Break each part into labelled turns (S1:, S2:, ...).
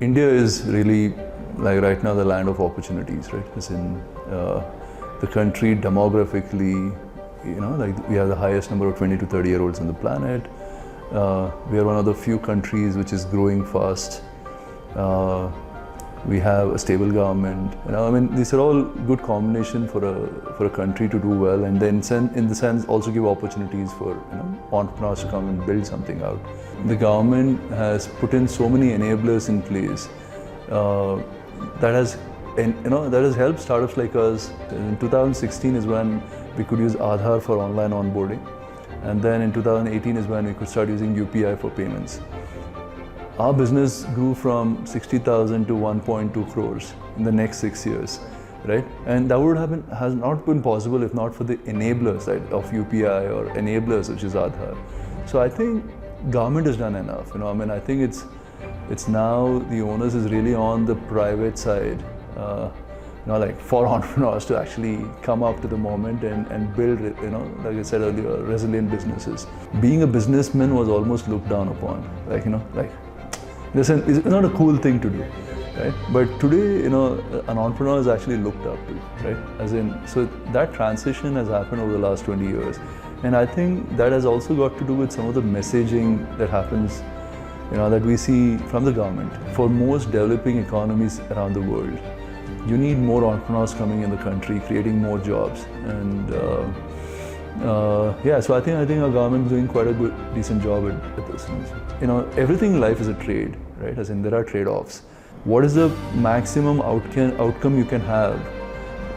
S1: India is really, like right now, the land of opportunities, right? As in the country demographically, like we have the highest number of 20 to 30 year olds on the planet. We are one of the few countries which is growing fast. We have a stable government. I mean, these are all good combination for a country to do well, and then in the sense also give opportunities for entrepreneurs to come and build something out. The government has put in so many enablers in place that has helped startups like us. In 2016 is when we could use Aadhar for online onboarding, and then in 2018 is when we could start using UPI for payments. Our business grew from 60,000 to 1.2 crores in the next 6 years, right? And that has not been possible if not for the enablers of UPI or enablers, which is Aadhar. So I think government has done enough. I mean, I think it's now the onus is really on the private side, like for entrepreneurs to actually come up to the moment and build, like I said earlier, resilient businesses. Being a businessman was almost looked down upon, Listen, it's not a cool thing to do, right? But today, an entrepreneur is actually looked up to, right? So that transition has happened over the last 20 years. And I think that has also got to do with some of the messaging that happens, that we see from the government. For most developing economies around the world, you need more entrepreneurs coming in the country, creating more jobs. And so I think our government is doing quite a decent job at this. Everything in life is a trade, right? As in there are trade-offs. What is the maximum outcome you can have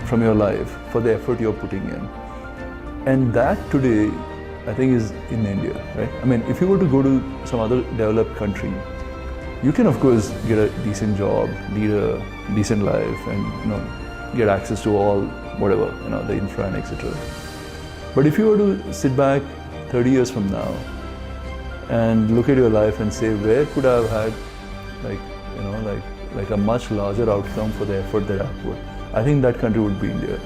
S1: from your life for the effort you're putting in? And that today, I think, is in India, right? I mean, if you were to go to some other developed country, you can of course get a decent job, lead a decent life, and get access to all whatever, the infra and etc. But if you were to sit back 30 years from now and look at your life and say, where could I have had like a much larger outcome for the effort that I put? I think that country would be India.